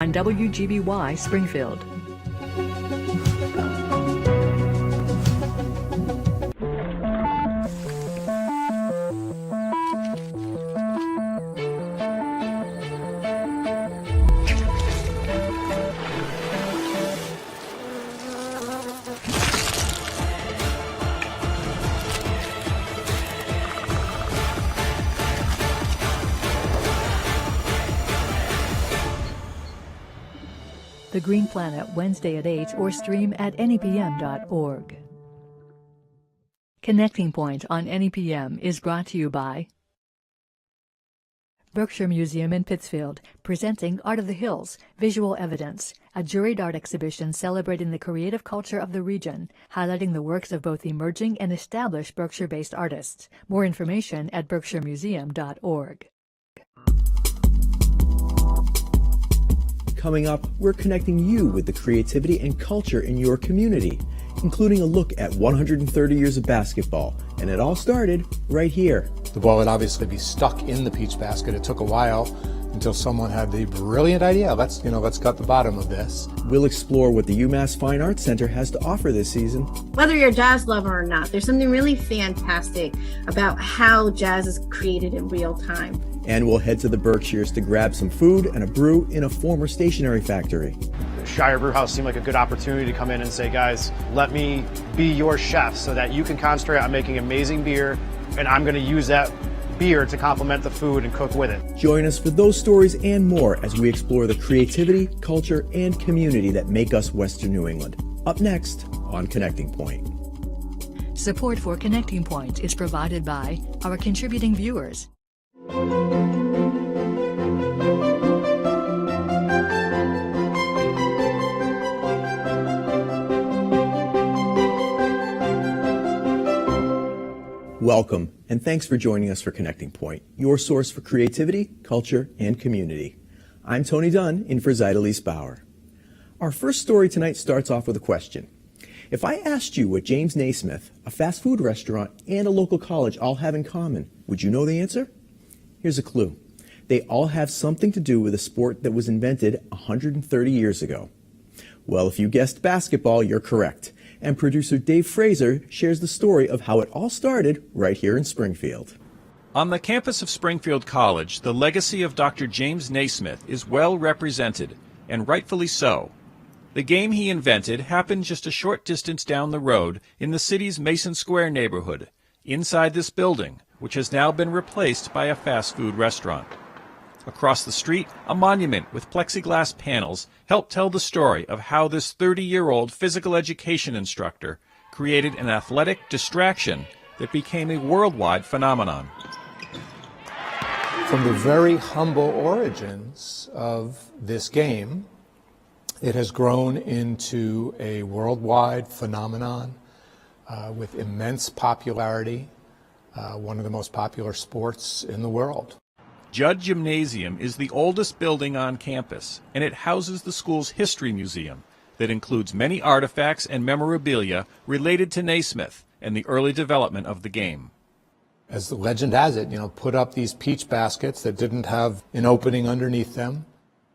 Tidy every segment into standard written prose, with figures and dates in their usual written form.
on WGBY Springfield. The Green Planet, Wednesday at 8, or stream at nepm.org. Connecting Point on NEPM is brought to you by Berkshire Museum in Pittsfield, presenting Art of the Hills, Visual Evidence, a juried art exhibition celebrating the creative culture of the region, highlighting the works of both emerging and established Berkshire-based artists. More information at berkshiremuseum.org. Coming up, we're connecting you with the creativity and culture in your community, including a look at 130 years of basketball. And it all started right here. The ball would obviously be stuck in the peach basket. It took a while until someone had the brilliant idea, let's cut the bottom of this. We'll explore what the UMass Fine Arts Center has to offer this season. Whether you're a jazz lover or not, there's something really fantastic about how jazz is created in real time. And we'll head to the Berkshires to grab some food and a brew in a former stationery factory. Shire Breu-Hous seemed like a good opportunity to come in and say, guys, let me be your chef so that you can concentrate on making amazing beer, and I'm going to use that beer to complement the food and cook with it. Join us for those stories and more as we explore the creativity, culture, and community that make us Western New England. Up next on Connecting Point. Support for Connecting Point is provided by our contributing viewers. Welcome, and thanks for joining us for Connecting Point, your source for creativity, culture, and community. I'm Tony Dunn, in for Zaida Bauer. Our first story tonight starts off with a question. If I asked you what James Naismith, a fast food restaurant, and a local college all have in common, would you know the answer? Here's a clue. They all have something to do with a sport that was invented 130 years ago. Well, if you guessed basketball, you're correct. And producer Dave Fraser shares the story of how it all started right here in Springfield. On the campus of Springfield College, the legacy of Dr. James Naismith is well represented, and rightfully so. The game he invented happened just a short distance down the road in the city's Mason Square neighborhood, inside this building, which has now been replaced by a fast food restaurant. Across the street, a monument with plexiglass panels helped tell the story of how this 30-year-old physical education instructor created an athletic distraction that became a worldwide phenomenon. From the very humble origins of this game, it has grown into a worldwide phenomenon with immense popularity, one of the most popular sports in the world. Judd Gymnasium is the oldest building on campus, and it houses the school's history museum that includes many artifacts and memorabilia related to Naismith and the early development of the game. As the legend has it, put up these peach baskets that didn't have an opening underneath them.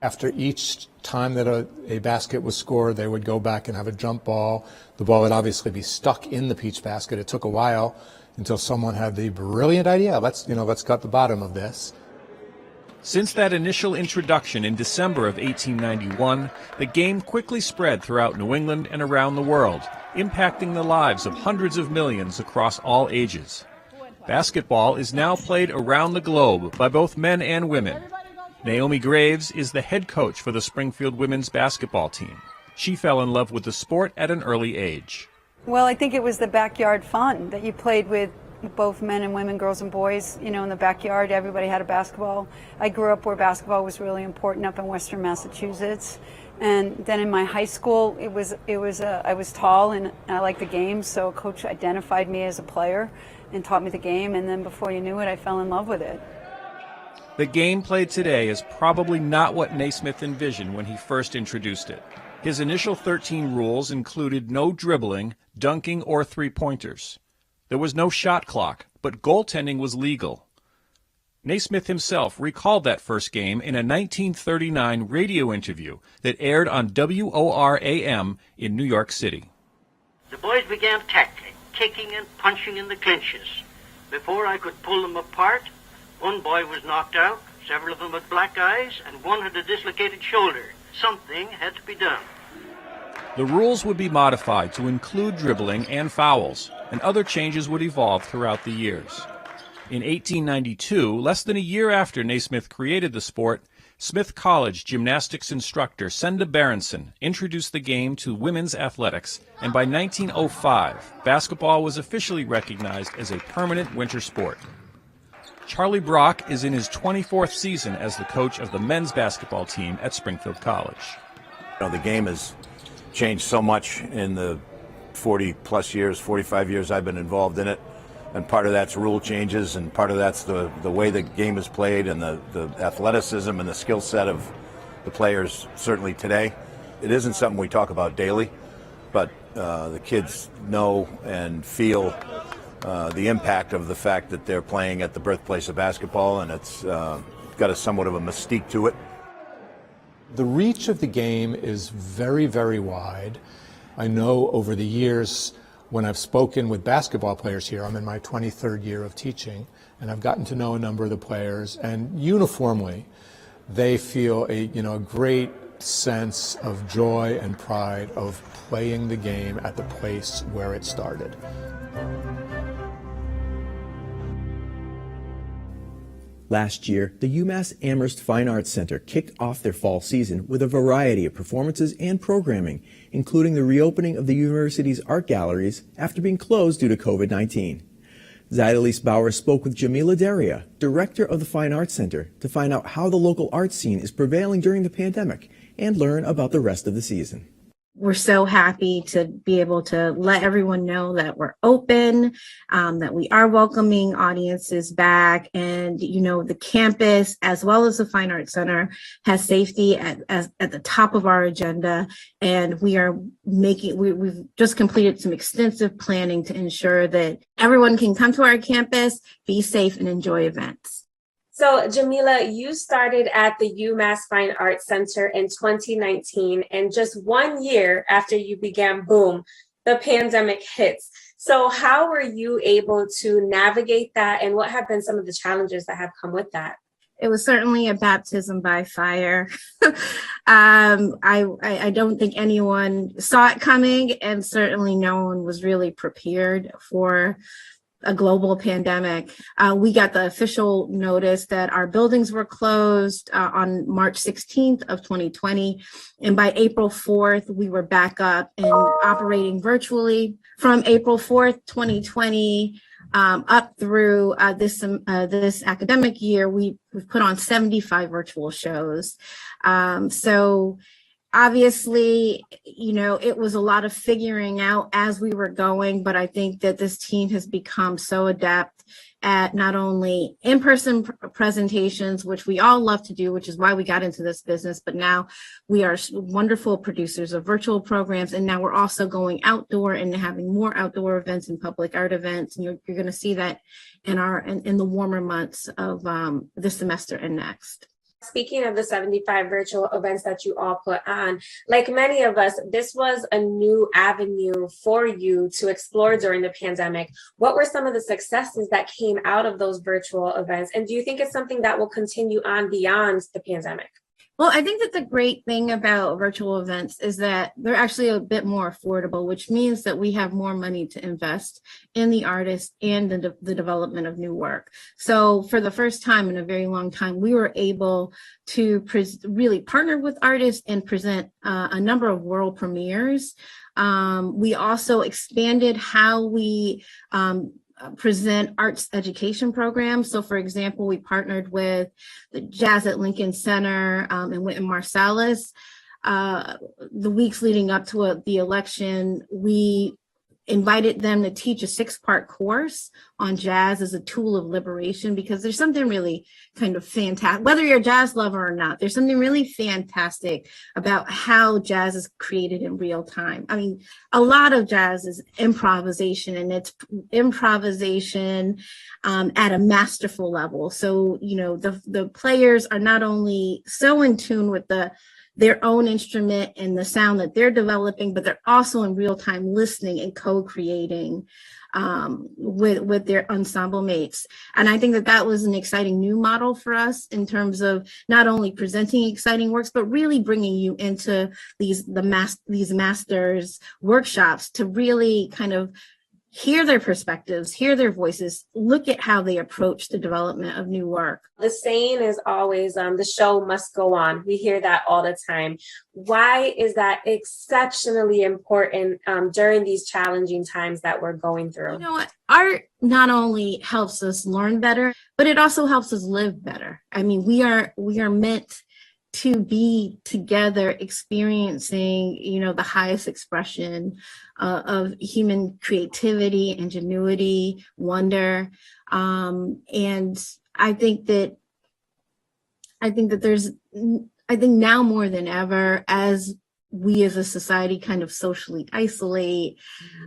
After each time that a basket was scored, they would go back and have a jump ball. The ball would obviously be stuck in the peach basket. It took a while until someone had the brilliant idea, let's cut the bottom of this. Since that initial introduction in December of 1891, the game quickly spread throughout New England and around the world, impacting the lives of hundreds of millions across all ages. Basketball is now played around the globe by both men and women. Naomi Graves is the head coach for the Springfield women's basketball team. She fell in love with the sport at an early age. Well, I think it was the backyard fun that you played with both men and women, girls and boys, in the backyard. Everybody had a basketball. I grew up where basketball was really important up in Western Massachusetts. And then in my high school, I was tall and I liked the game, so a coach identified me as a player and taught me the game, and then before you knew it, I fell in love with it. The game played today is probably not what Naismith envisioned when he first introduced it. His initial 13 rules included no dribbling, dunking, or three-pointers. There was no shot clock, but goaltending was legal. Naismith himself recalled that first game in a 1939 radio interview that aired on WOR-AM in New York City. The boys began tackling, kicking and punching in the clinches. Before I could pull them apart, one boy was knocked out, several of them had black eyes, and one had a dislocated shoulder. Something had to be done. The rules would be modified to include dribbling and fouls, and other changes would evolve throughout the years. In 1892, less than a year after Naismith created the sport, Smith College gymnastics instructor Senda Berenson introduced the game to women's athletics, and by 1905, basketball was officially recognized as a permanent winter sport. Charlie Brock is in his 24th season as the coach of the men's basketball team at Springfield College. The game has changed so much in the 40-plus years, 45 years I've been involved in it. And part of that's rule changes, and part of that's the way the game is played, and the athleticism and the skill set of the players, certainly today. It isn't something we talk about daily, but the kids know and feel the impact of the fact that they're playing at the birthplace of basketball, and it's got a somewhat of a mystique to it. The reach of the game is very, very wide. I know over the years when I've spoken with basketball players here, I'm in my 23rd year of teaching, and I've gotten to know a number of the players, and uniformly they feel a great sense of joy and pride of playing the game at the place where it started. Last year, the UMass Amherst Fine Arts Center kicked off their fall season with a variety of performances and programming, including the reopening of the university's art galleries after being closed due to COVID-19. Zydalise Bauer spoke with Jamila Deria, director of the Fine Arts Center, to find out how the local art scene is prevailing during the pandemic and learn about the rest of the season. We're so happy to be able to let everyone know that we're open, that we are welcoming audiences back, and the campus as well as the Fine Arts Center has safety at the top of our agenda, and we've just completed some extensive planning to ensure that everyone can come to our campus, be safe, and enjoy events. So, Jamila, you started at the UMass Fine Arts Center in 2019, and just 1 year after you began, boom, the pandemic hits. So how were you able to navigate that, and what have been some of the challenges that have come with that? It was certainly a baptism by fire. I don't think anyone saw it coming, and certainly no one was really prepared for a global pandemic. We got the official notice that our buildings were closed on March 16th of 2020. And by April 4th, we were back up and operating virtually. From April 4th, 2020, up through this academic year, we've put on 75 virtual shows. So obviously, it was a lot of figuring out as we were going, but I think that this team has become so adept at not only in-person presentations, which we all love to do, which is why we got into this business, but now we are wonderful producers of virtual programs, and now we're also going outdoor and having more outdoor events and public art events. And you're going to see that in the warmer months of this semester and next. Speaking of the 75 virtual events that you all put on, like many of us, this was a new avenue for you to explore during the pandemic. What were some of the successes that came out of those virtual events? And do you think it's something that will continue on beyond the pandemic? Well, I think that the great thing about virtual events is that they're actually a bit more affordable, which means that we have more money to invest in the artist and the development of new work. So for the first time in a very long time, we were able to really partner with artists and present a number of world premieres. We also expanded how we present arts education programs. So for example, we partnered with the Jazz at Lincoln Center and Wynton Marsalis. The weeks leading up to the election, we invited them to teach a 6-part course on jazz as a tool of liberation, because there's something really kind of fantastic, whether you're a jazz lover or not, there's something really fantastic about how jazz is created in real time. I mean, a lot of jazz is improvisation, and it's improvisation at a masterful level. So, you know, the players are not only so in tune with their own instrument and the sound that they're developing, but they're also in real time listening and co-creating with their ensemble mates. And I think that was an exciting new model for us in terms of not only presenting exciting works, but really bringing you into these masters workshops to really kind of hear their perspectives, hear their voices, look at how they approach the development of new work. The saying is always, the show must go on. We hear that all the time. Why is that exceptionally important during these challenging times that we're going through? You know what? Art not only helps us learn better, but it also helps us live better. I mean, we are meant to be together experiencing, you know, the highest expression of human creativity, ingenuity, wonder. And I think now more than ever, as we as a society kind of socially isolate,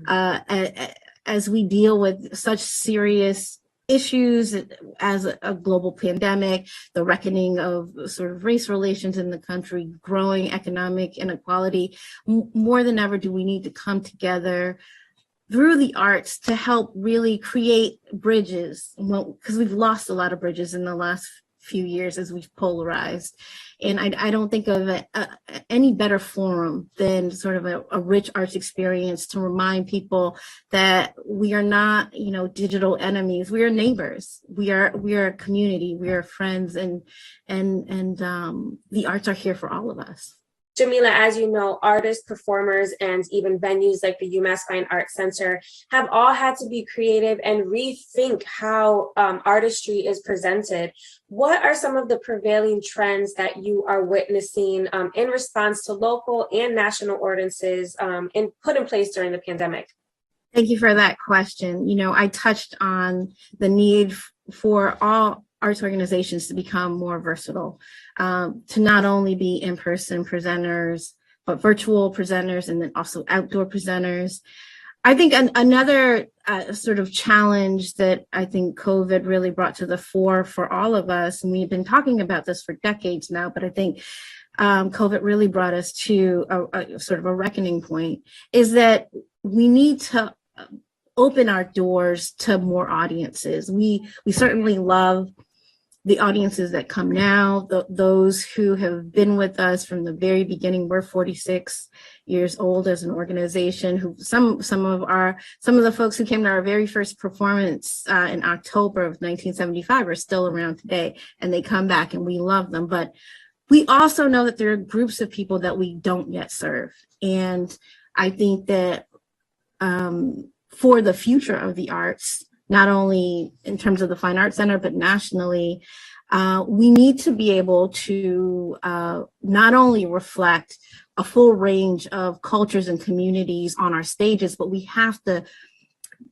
as we deal with such serious issues as a global pandemic, the reckoning of sort of race relations in the country, growing economic inequality, more than ever do we need to come together through the arts to help really create bridges, because we've lost a lot of bridges in the last few years as we've polarized. And I don't think of any better forum than sort of a rich arts experience to remind people that we are not, you know, digital enemies. We are neighbors. We are a community. We are friends, and the arts are here for all of us. Jamila, as you know, artists, performers, and even venues like the UMass Fine Arts Center have all had to be creative and rethink how artistry is presented. What are some of the prevailing trends that you are witnessing in response to local and national ordinances put in place during the pandemic? Thank you for that question. You know, I touched on the need for all arts organizations to become more versatile, to not only be in-person presenters, but virtual presenters, and then also outdoor presenters. I think another sort of challenge that I think COVID really brought to the fore for all of us, and we've been talking about this for decades now, but I think COVID really brought us to a sort of a reckoning point, is that we need to open our doors to more audiences. We certainly love the audiences that come now, those who have been with us from the very beginning. We're 46 years old as an organization. Who some of the folks who came to our very first performance in October of 1975 are still around today, and they come back, and we love them. But we also know that there are groups of people that we don't yet serve, and I think that for the future of the arts, not only in terms of the Fine Arts Center, but nationally, we need to be able to not only reflect a full range of cultures and communities on our stages, but we have to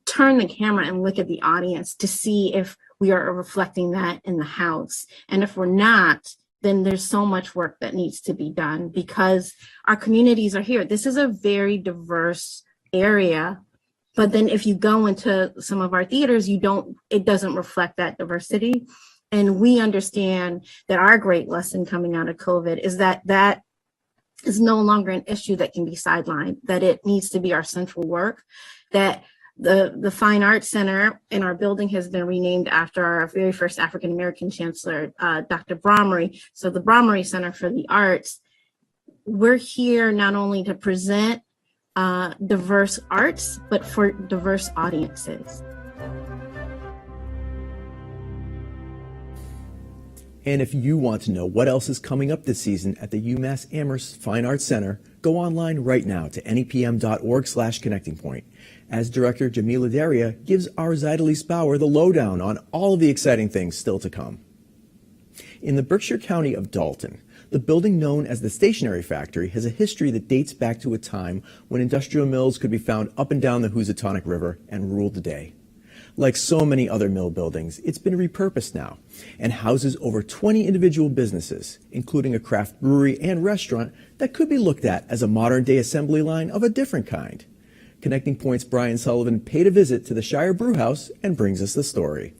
turn the camera and look at the audience to see if we are reflecting that in the house. And if we're not, then there's so much work that needs to be done, because our communities are here. This is a very diverse area. But then if you go into some of our theaters, it doesn't reflect that diversity. And we understand that our great lesson coming out of COVID is that is no longer an issue that can be sidelined, that it needs to be our central work, that the Fine Arts Center in our building has been renamed after our very first African-American chancellor, Dr. Bromry. So the Bromry Center for the Arts, we're here not only to present diverse arts, but for diverse audiences. And if you want to know what else is coming up this season at the UMass Amherst Fine Arts Center, go online right now to nepm.org/connecting point, as director Jamila Deria gives our Zydalise Bauer the lowdown on all of the exciting things still to come. In the Berkshire County of Dalton, The building known as the Stationery Factory has a history that dates back to a time when industrial mills could be found up and down the Housatonic River and ruled the day. Like so many other mill buildings, it's been repurposed now and houses over 20 individual businesses, including a craft brewery and restaurant that could be looked at as a modern-day assembly line of a different kind. Connecting Point's Brian Sullivan paid a visit to the Shire Breu-Hous and brings us the story.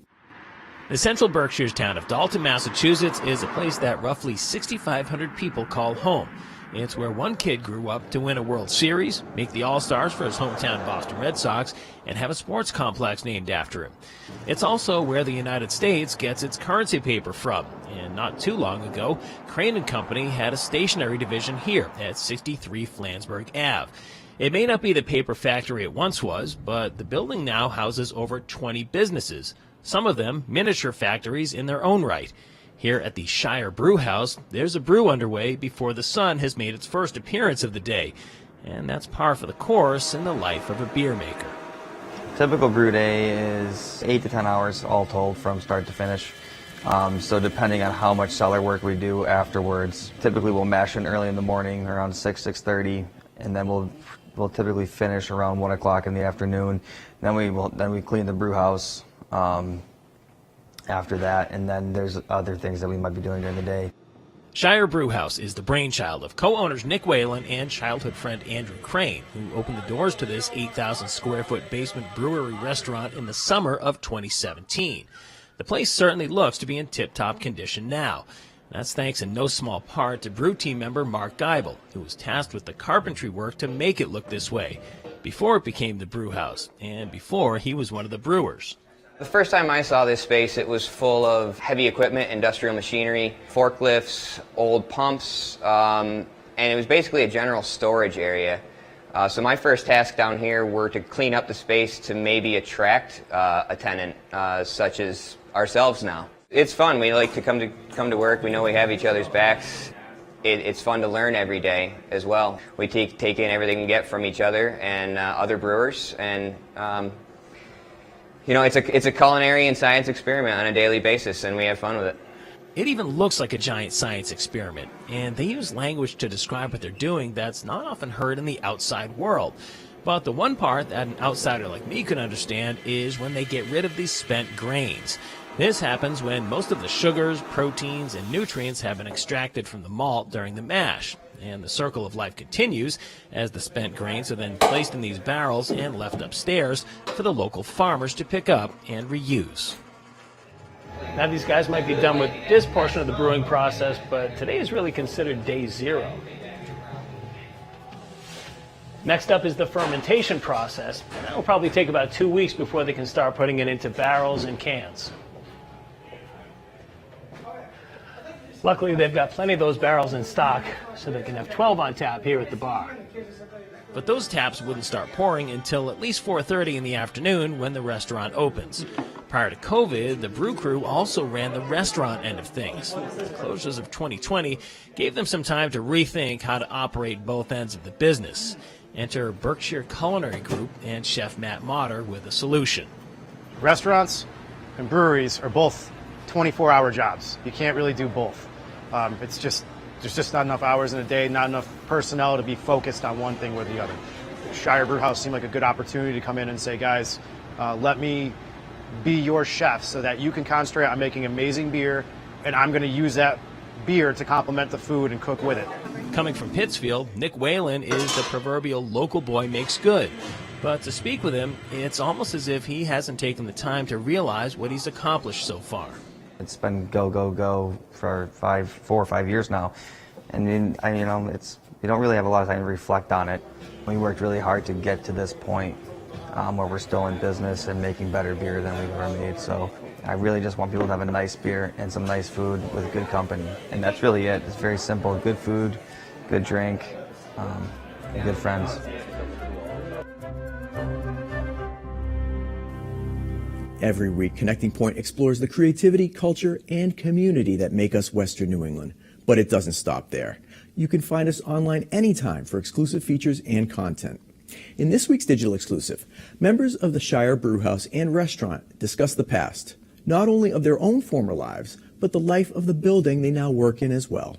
The Central Berkshire's town of Dalton, Massachusetts is a place that roughly 6,500 people call home. It's where one kid grew up to win a World Series, make the All-Stars for his hometown Boston Red Sox, and have a sports complex named after him. It's also where the United States gets its currency paper from. And not too long ago, Crane & Company had a stationery division here at 63 Flansburgh Ave. It may not be the paper factory it once was, but the building now houses over 20 businesses, some of them miniature factories in their own right. Here at the Shire Breu-Hous, there's a brew underway before the sun has made its first appearance of the day. And that's par for the course in the life of a beer maker. Typical brew day is 8 to 10 hours all told from start to finish. So depending on how much cellar work we do afterwards, typically we'll mash in early in the morning around 6:30, and then we'll typically finish around 1 o'clock in the afternoon. Then we clean the brew house after that, and then there's other things that we might be doing during the day. Shire Breu-Hous is the brainchild of co-owners Nick Whalen and childhood friend Andrew Crane, who opened the doors to this 8,000 square foot basement brewery restaurant in the summer of 2017. The place certainly looks to be in tip-top condition now. That's thanks in no small part to brew team member Mark Geibel, who was tasked with the carpentry work to make it look this way, before it became the Breu-Hous, and before he was one of the brewers. The first time I saw this space, it was full of heavy equipment, industrial machinery, forklifts, old pumps, and it was basically a general storage area. So my first task down here were to clean up the space to maybe attract a tenant such as ourselves now. It's fun. We like to come to work. We know we have each other's backs. It's fun to learn every day as well. We take in everything we get from each other and other brewers, and it's a culinary and science experiment on a daily basis, and we have fun with it. It even looks like a giant science experiment, and they use language to describe what they're doing that's not often heard in the outside world. But the one part that an outsider like me can understand is when they get rid of these spent grains. This happens when most of the sugars, proteins, and nutrients have been extracted from the malt during the mash. And the circle of life continues as the spent grains are then placed in these barrels and left upstairs for the local farmers to pick up and reuse. Now these guys might be done with this portion of the brewing process, but today is really considered day zero. Next up is the fermentation process. That will probably take about 2 weeks before they can start putting it into barrels and cans. Luckily, they've got plenty of those barrels in stock, so they can have 12 on tap here at the bar. But those taps wouldn't start pouring until at least 4:30 in the afternoon when the restaurant opens. Prior to COVID, the brew crew also ran the restaurant end of things. The closures of 2020 gave them some time to rethink how to operate both ends of the business. Enter Berkshire Culinary Group and Chef Matt Motter with a solution. Restaurants and breweries are both 24-hour jobs. You can't really do both. There's just not enough hours in a day, not enough personnel to be focused on one thing or the other. Shire Breu-Hous seemed like a good opportunity to come in and say, guys, let me be your chef so that you can concentrate on making amazing beer, and I'm going to use that beer to complement the food and cook with it. Coming from Pittsfield, Nick Whalen is the proverbial local boy makes good. But to speak with him, it's almost as if he hasn't taken the time to realize what he's accomplished so far. It's been go, go, go for 4 or 5 years now. And you don't really have a lot of time to reflect on it. We worked really hard to get to this point where we're still in business and making better beer than we've ever made. So I really just want people to have a nice beer and some nice food with good company. And that's really it. It's very simple. Good food, good drink, and good friends. Every week, Connecting Point explores the creativity, culture, and community that make us Western New England. But it doesn't stop there. You can find us online anytime for exclusive features and content. In this week's digital exclusive, members of the Shire Breu-Hous and restaurant discuss the past, not only of their own former lives, but the life of the building they now work in as well.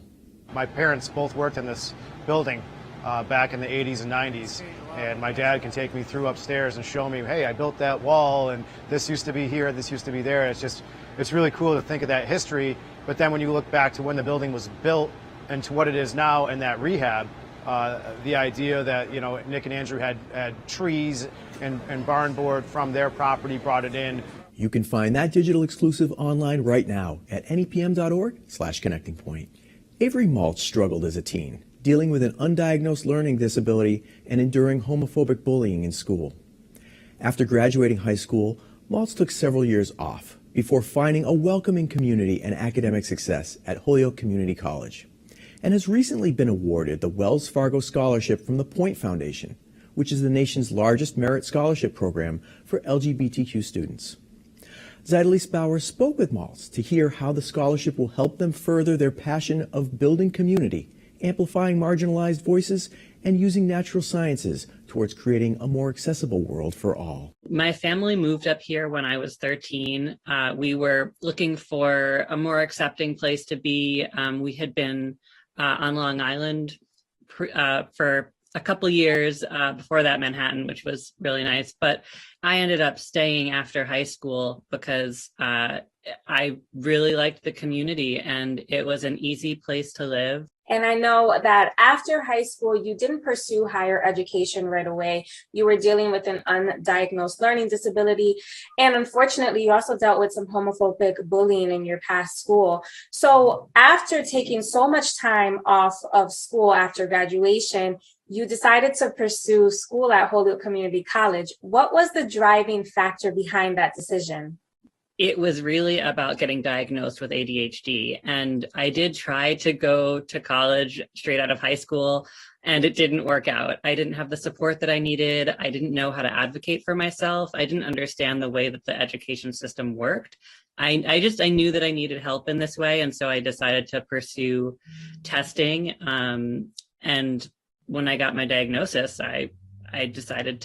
My parents both worked in this building back in the 80s and 90s. And my dad can take me through upstairs and show me, hey, I built that wall, and this used to be here, this used to be there. It's really cool to think of that history. But then when you look back to when the building was built and to what it is now and that rehab, the idea that, you know, Nick and Andrew had trees and barn board from their property, brought it in. You can find that digital exclusive online right now at nepm.org/connectingpoint. Avery Maltz struggled as a teen, dealing with an undiagnosed learning disability and enduring homophobic bullying in school. After graduating high school, Maltz took several years off before finding a welcoming community and academic success at Holyoke Community College, and has recently been awarded the Wells Fargo Scholarship from the Point Foundation, which is the nation's largest merit scholarship program for LGBTQ students. Zaidalis Bauer spoke with Maltz to hear how the scholarship will help them further their passion of building community, amplifying marginalized voices, and using natural sciences towards creating a more accessible world for all. My family moved up here when I was 13. We were looking for a more accepting place to be. We had been on Long Island for a couple years before that, Manhattan, which was really nice. But I ended up staying after high school because I really liked the community and it was an easy place to live. And I know that after high school, you didn't pursue higher education right away. You were dealing with an undiagnosed learning disability. And unfortunately, you also dealt with some homophobic bullying in your past school. So after taking so much time off of school after graduation, you decided to pursue school at Holyoke Community College. What was the driving factor behind that decision? It was really about getting diagnosed with ADHD. And I did try to go to college straight out of high school, and it didn't work out. I didn't have the support that I needed. I didn't know how to advocate for myself. I didn't understand the way that the education system worked. I knew that I needed help in this way. And so I decided to pursue testing. And when I got my diagnosis, I decided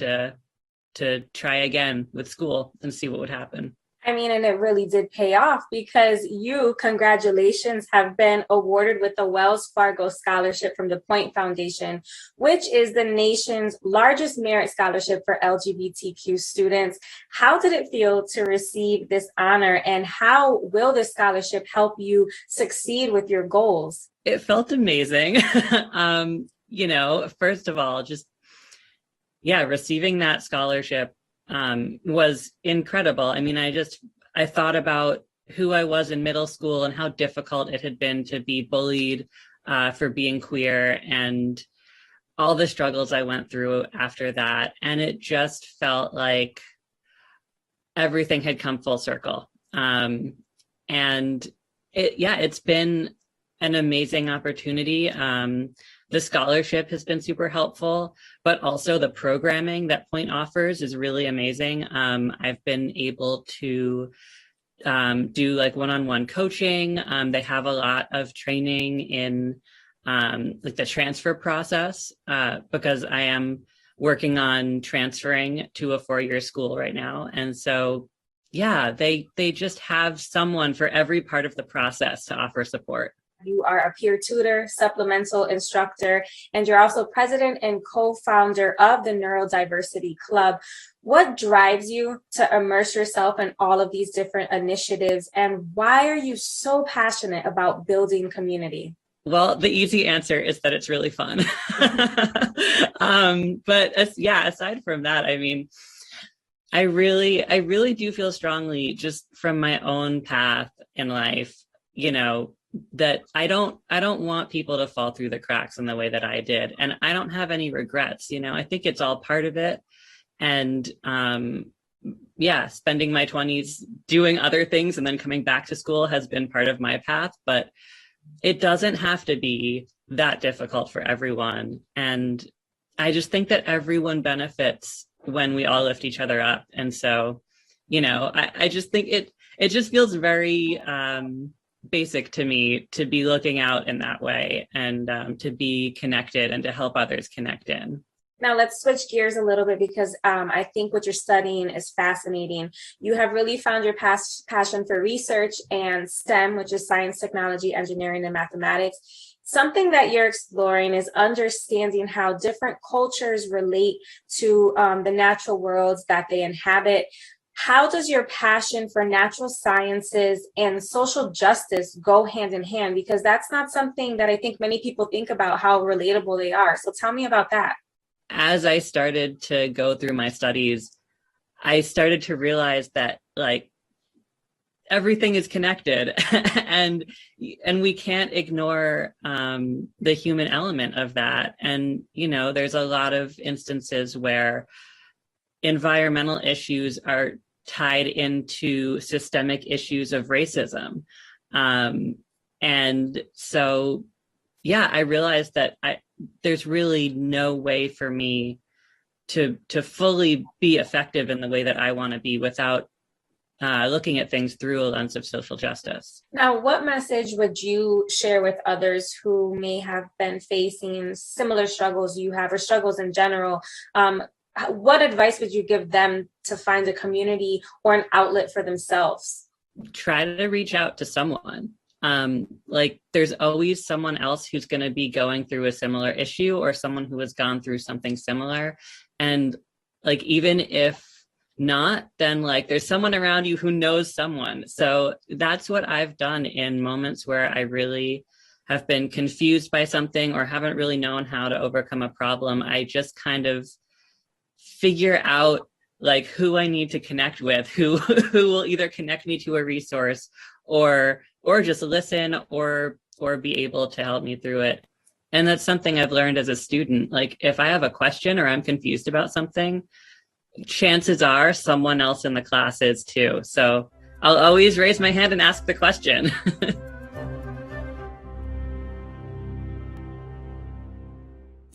to try again with school and see what would happen. I mean, and it really did pay off because you, congratulations, have been awarded with the Wells Fargo Scholarship from the Point Foundation, which is the nation's largest merit scholarship for LGBTQ students. How did it feel to receive this honor, and how will this scholarship help you succeed with your goals? It felt amazing. First of all, receiving that scholarship was incredible. I mean, I thought about who I was in middle school and how difficult it had been to be bullied for being queer and all the struggles I went through after that. And it just felt like everything had come full circle. And it's been an amazing opportunity. The scholarship has been super helpful, but also the programming that Point offers is really amazing. I've been able to do like one-on-one coaching. They have a lot of training in like the transfer process because I am working on transferring to a 4-year school right now. And so, they just have someone for every part of the process to offer support. You are a peer tutor, supplemental instructor, and you're also president and co-founder of the Neurodiversity Club. What drives you to immerse yourself in all of these different initiatives, and why are you so passionate about building community? Well, the easy answer is that it's really fun. But aside from that, I mean, I really do feel strongly just from my own path in life, that I don't want people to fall through the cracks in the way that I did. And I don't have any regrets. I think it's all part of it. And spending my 20s doing other things and then coming back to school has been part of my path, but it doesn't have to be that difficult for everyone. And I just think that everyone benefits when we all lift each other up. And so, I just think it just feels very basic to me to be looking out in that way and to be connected and to help others connect in. Now let's switch gears a little bit because I think what you're studying is fascinating. You have really found your passion for research and STEM, which is science, technology, engineering, and mathematics. Something that you're exploring is understanding how different cultures relate to the natural worlds that they inhabit. How does your passion for natural sciences and social justice go hand in hand? Because that's not something that I think many people think about, how relatable they are. So tell me about that. As I started to go through my studies, I started to realize that everything is connected and we can't ignore the human element of that. And, there's a lot of instances where environmental issues are tied into systemic issues of racism. And so, I realized that there's really no way for me to fully be effective in the way that I want to be without looking at things through a lens of social justice. Now, what message would you share with others who may have been facing similar struggles you have, or struggles in general? What advice would you give them to find a community or an outlet for themselves? Try to reach out to someone. There's always someone else who's going to be going through a similar issue, or someone who has gone through something similar. And even if not, then there's someone around you who knows someone. So that's what I've done in moments where I really have been confused by something or haven't really known how to overcome a problem. I just kind of figure out who I need to connect with, who will either connect me to a resource or just listen or be able to help me through it. And that's something I've learned as a student. If I have a question or I'm confused about something, chances are someone else in the class is too. So I'll always raise my hand and ask the question.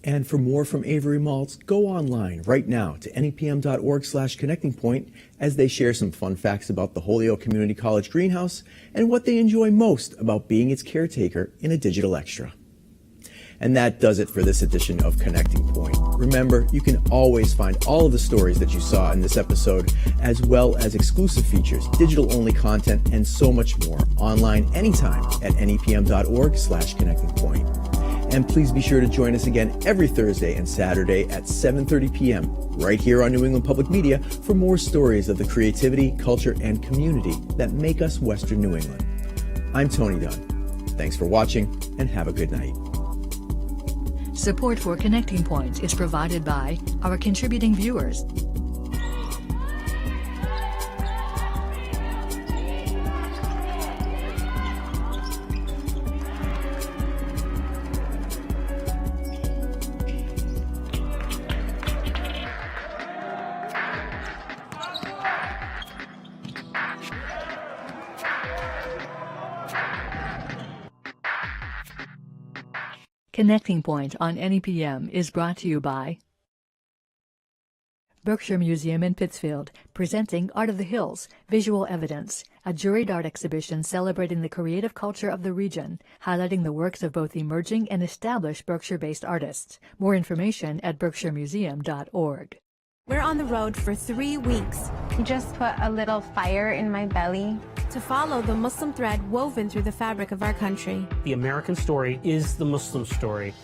And for more from Avery Maltz, go online right now to nepm.org/connectingpoint as they share some fun facts about the Holyoke Community College greenhouse and what they enjoy most about being its caretaker in a digital extra. And that does it for this edition of Connecting Point. Remember, you can always find all of the stories that you saw in this episode, as well as exclusive features, digital-only content, and so much more online anytime at nepm.org/connectingpoint. And please be sure to join us again every Thursday and Saturday at 7:30 p.m. right here on New England Public Media for more stories of the creativity, culture, and community that make us Western New England. I'm Tony Dunn. Thanks for watching, and have a good night. Support for Connecting Points is provided by our contributing viewers. Connecting Point on NEPM is brought to you by Berkshire Museum in Pittsfield, presenting Art of the Hills, Visual Evidence, a juried art exhibition celebrating the creative culture of the region, highlighting the works of both emerging and established Berkshire-based artists. More information at berkshiremuseum.org. We're on the road for 3 weeks. Just put a little fire in my belly. To follow the Muslim thread woven through the fabric of our country. The American story is the Muslim story.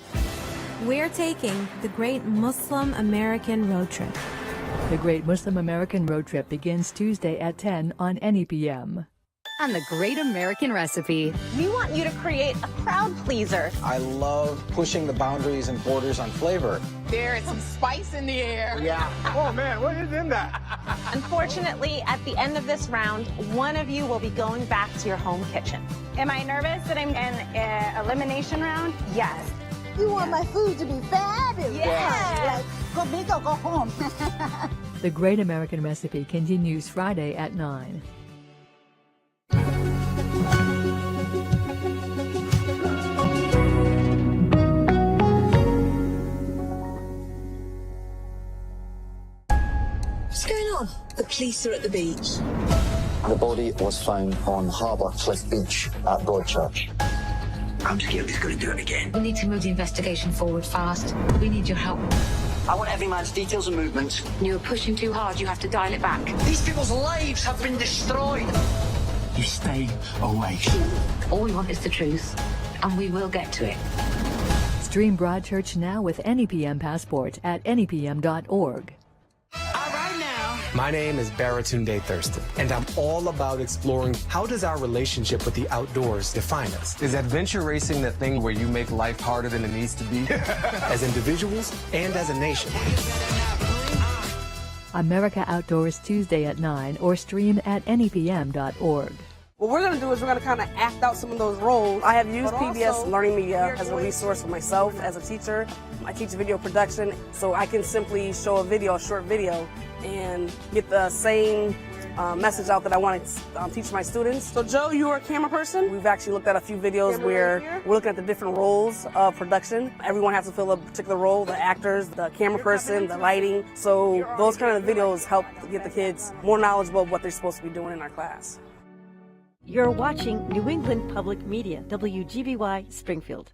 We're taking the Great Muslim American Road Trip. The Great Muslim American Road Trip begins Tuesday at 10 on NEPM. On the Great American Recipe, we want you to create a crowd pleaser. I love pushing the boundaries and borders on flavor. There is some spice in the air. Yeah. Oh man, what is in that? Unfortunately, at the end of this round, one of you will be going back to your home kitchen. Am I nervous that I'm in an elimination round? Yes. You want my food to be fabulous. Yes. Like, go big or go home. The Great American Recipe continues Friday at 9. What's going on? The police are at the beach. The body was found on Harbour Cliff Beach at Broadchurch. I'm scared he's going to do it again. We need to move the investigation forward fast. We need your help. I want every man's details and movements. You're pushing too hard. You have to dial it back. These people's lives have been destroyed. You stay away. All we want is the truth. and we will get to it. Stream Broadchurch now with NEPM Passport at nepm.org. My name is Baratunde Thurston, and I'm all about exploring how does our relationship with the outdoors define us. Is adventure racing the thing where you make life harder than it needs to be? As individuals and as a nation. America Outdoors Tuesday at 9 or stream at nepm.org. What we're going to do is we're going to kind of act out some of those roles. I have used PBS Learning Media as a resource for myself as a teacher. I teach video production, so I can simply show a short video, and get the same message out that I want to teach my students. So Joe, you are a camera person? We've actually looked at a few videos where we're looking at the different roles of production. Everyone has to fill a particular role, the actors, the camera person, the lighting. So those kind of videos help get the kids more knowledgeable of what they're supposed to be doing in our class. You're watching New England Public Media, WGBY Springfield.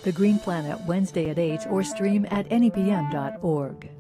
The Green Planet, Wednesday at 8 or stream at nepm.org.